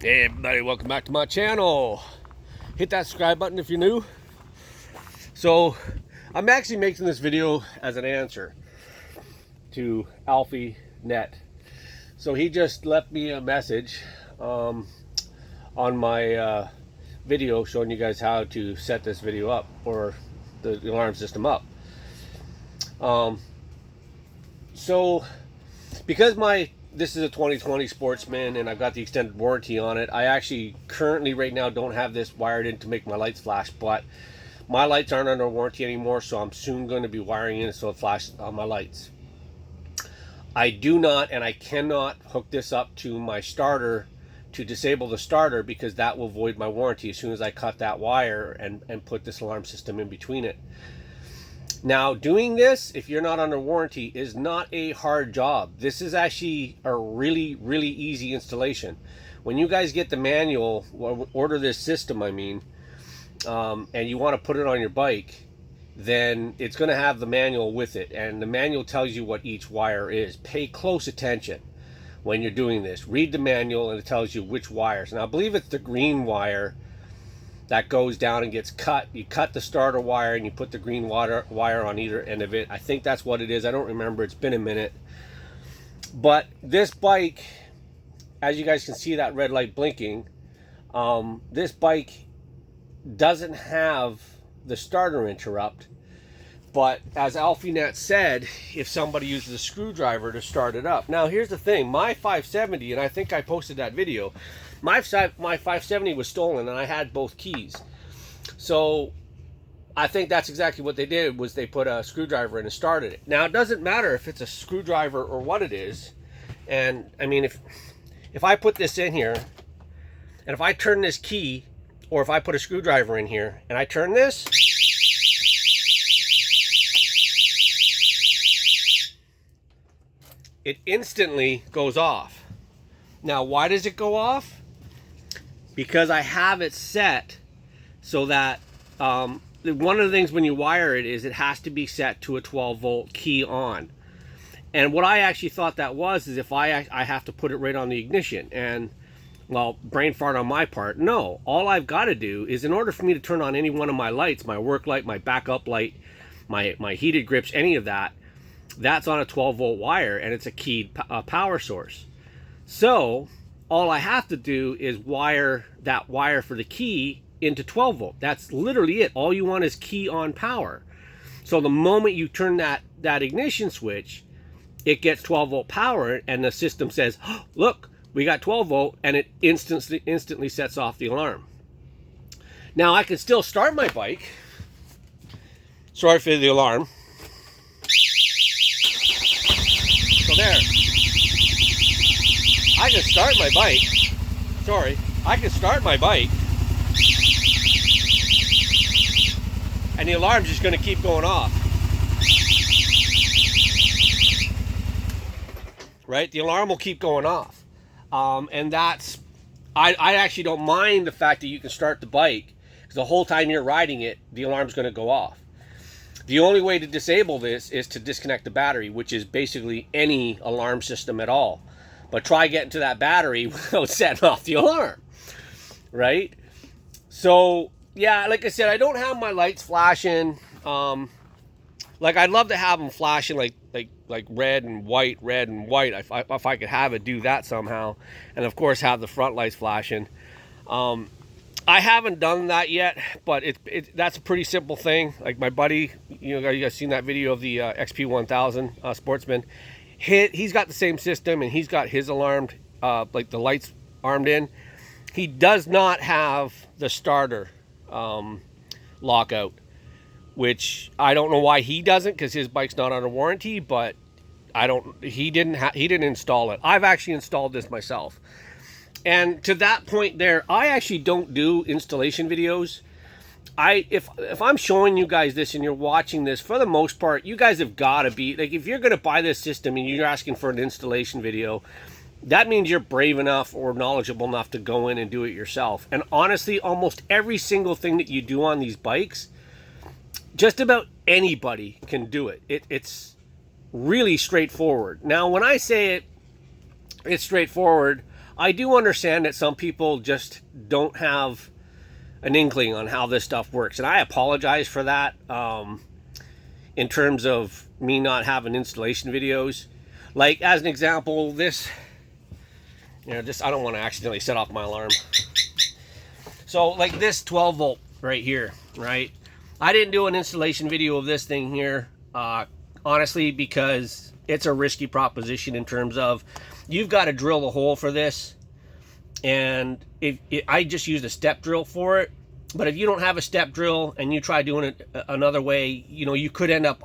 Hey everybody, welcome back to my channel. Hit that subscribe button if you're new. So I'm actually making this video as an answer to Alfie Net. So he just left me a message on my video showing you guys how to set this video up, or the alarm system up. So because this is a 2020 Sportsman and I've got the extended warranty on it, I actually currently right now don't have this wired in to make my lights flash, but my lights aren't under warranty anymore, so I'm soon going to be wiring in so it flashes on my lights. I do not and I cannot hook this up to my starter to disable the starter, because that will void my warranty as soon as I cut that wire and put this alarm system in between it. Now, doing this, if you're not under warranty, is not a hard job. This is actually a really, really easy installation. When you guys get the manual, order this system, I mean, and you want to put it on your bike, then it's going to have the manual with it. And the manual tells you what each wire is. Pay close attention when you're doing this. Read the manual and it tells you which wires. Now, I believe it's the green wire that goes down and gets cut. You cut the starter wire and you put the green wire on either end of it. I think that's what it is. I don't remember. It's been a minute. But this bike, as you guys can see that red light blinking, this bike doesn't have the starter interrupt. But as Alfie Net said, if somebody uses a screwdriver to start it up. Now here's the thing, my 570, and I think I posted that video, my 570 was stolen and I had both keys. So I think that's exactly what they did, was they put a screwdriver in and started it. Now it doesn't matter if it's a screwdriver or what it is. And I mean, if I put this in here and if I turn this key, or if I put a screwdriver in here and I turn this, it instantly goes off. Now, why does it go off? Because I have it set so that one of the things when you wire it is it has to be set to a 12 volt key on. And what I actually thought that was is if I have to put it right on the ignition. And, well, brain fart on my part. No, all I've got to do is, in order for me to turn on any one of my lights, my work light, my backup light, my heated grips, any of that, that's on a 12 volt wire and it's a keyed power source. So all I have to do is wire that wire for the key into 12 volt. That's literally it. All you want is key on power. So the moment you turn that ignition switch, it gets 12 volt power and the system says, oh, look, we got 12 volt, and it instantly sets off the alarm. Now I can still start my bike. Sorry for the alarm. So there, I can start my bike. Sorry, I can start my bike, and the alarm's just going to keep going off. Right, the alarm will keep going off, and that's. I actually don't mind the fact that you can start the bike, because the whole time you're riding it, the alarm's going to go off. The only way to disable this is to disconnect the battery, which is basically any alarm system at all. But try getting to that battery without setting off the alarm, right? So, yeah, like I said, I don't have my lights flashing. Like, I'd love to have them flashing like red and white, if I could have it do that somehow. And, of course, have the front lights flashing. I haven't done that yet, but that's a pretty simple thing. Like my buddy, you guys seen that video of the XP1000 Sportsman. He's got the same system, and he's got his alarmed, like the lights armed in. He does not have the starter lockout, which I don't know why he doesn't, because his bike's not under warranty. But he didn't install it. I've actually installed this myself. And to that point there, I actually don't do installation videos. If I'm showing you guys this and you're watching this, for the most part, you guys have got to be, like, if you're going to buy this system and you're asking for an installation video, that means you're brave enough or knowledgeable enough to go in and do it yourself. And honestly, almost every single thing that you do on these bikes, just about anybody can do it. It's really straightforward. Now, when I say it's straightforward, I do understand that some people just don't have an inkling on how this stuff works, and I apologize for that. In terms of me not having installation videos, like as an example, this, just I don't want to accidentally set off my alarm. So like this 12 volt right here, right? I didn't do an installation video of this thing here, honestly, because it's a risky proposition in terms of you've got to drill a hole for this, and I just used a step drill for it. But if you don't have a step drill and you try doing it another way, you could end up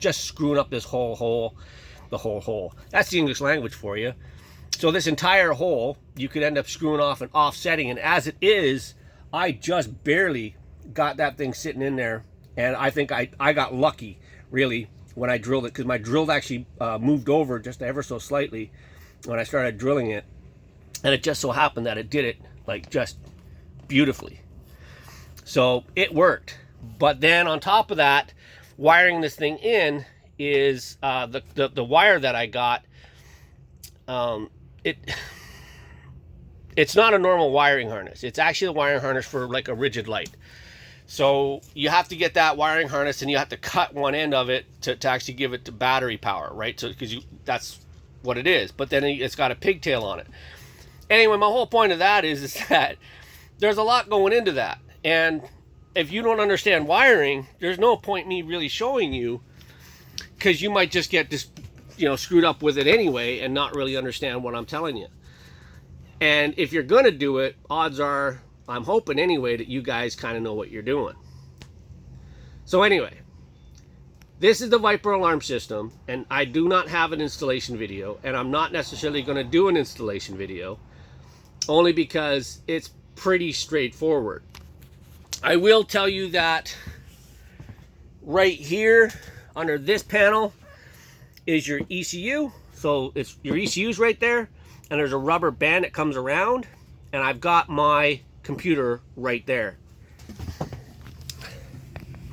just screwing up this whole hole, the whole hole. That's the English language for you. So this entire hole, you could end up screwing off and offsetting. And as it is, I just barely got that thing sitting in there. And I think I got lucky, really, when I drilled it, because my drill actually moved over just ever so slightly when I started drilling it. And it just so happened that it did it like just beautifully. So it worked. But then on top of that, wiring this thing in is the wire that I got. It's not a normal wiring harness. It's actually a wiring harness for like a rigid light. So you have to get that wiring harness, and you have to cut one end of it to actually give it to battery power, right? So because that's what it is. But then it's got a pigtail on it. Anyway, my whole point of that is that there's a lot going into that. And if you don't understand wiring, there's no point in me really showing you, because you might just get this, screwed up with it anyway and not really understand what I'm telling you. And if you're going to do it, odds are, I'm hoping anyway, that you guys kind of know what you're doing. So anyway, this is the Viper alarm system, and I do not have an installation video, and I'm not necessarily going to do an installation video, only because it's pretty straightforward. I will tell you that right here under this panel is your ECU. So your ECU's right there, and there's a rubber band that comes around, and I've got my computer right there.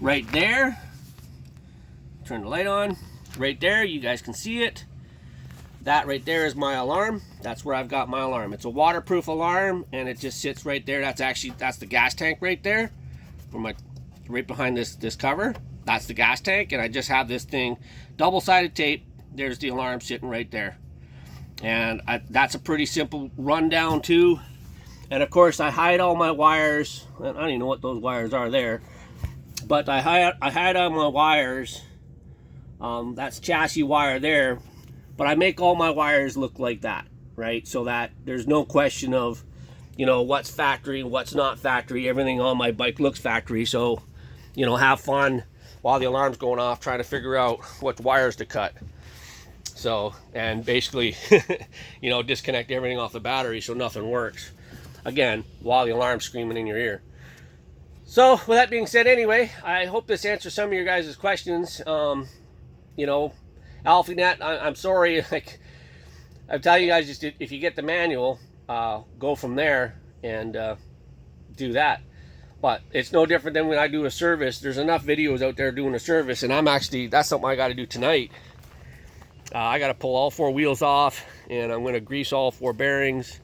Right there. Turn the light on. Right there, you guys can see it. That right there is my alarm. That's where I've got my alarm. It's a waterproof alarm, and it just sits right there. That's the gas tank right there, right behind this cover. That's the gas tank, and I just have this thing, double-sided tape. There's the alarm sitting right there, and that's a pretty simple rundown too. And of course, I hide all my wires. I don't even know what those wires are there, but I hide all my wires. That's chassis wire there. But I make all my wires look like that, right? So that there's no question of, what's factory, what's not factory. Everything on my bike looks factory. So, have fun while the alarm's going off trying to figure out what wires to cut. So, and basically, disconnect everything off the battery so nothing works. Again, while the alarm's screaming in your ear. So, with that being said, anyway, I hope this answers some of your guys' questions. AlphaNet, I'm sorry, like I'm telling you guys, just if you get the manual, go from there and do that. But it's no different than when I do a service. There's enough videos out there doing a service, and that's something I got to do tonight. I got to pull all 4 wheels off, and I'm going to grease all 4 bearings,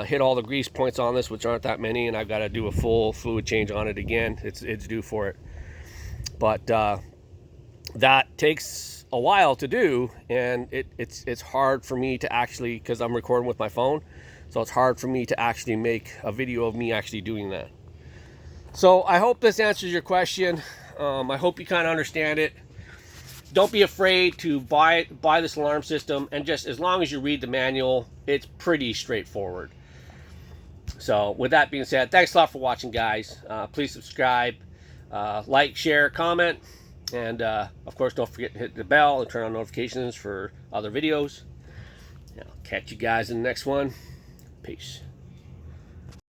hit all the grease points on this, which aren't that many, and I've got to do a full fluid change on it again. It's due for it. But that takes a while to do, and it's hard for me to actually, because I'm recording with my phone, so it's hard for me to actually make a video of me actually doing that. So I hope this answers your question. I hope you kind of understand it. Don't be afraid to buy this alarm system, and just as long as you read the manual, it's pretty straightforward. So with that being said, thanks a lot for watching, guys. Please subscribe, like, share, comment. And of course, don't forget to hit the bell and turn on notifications for other videos. I'll catch you guys in the next one. Peace.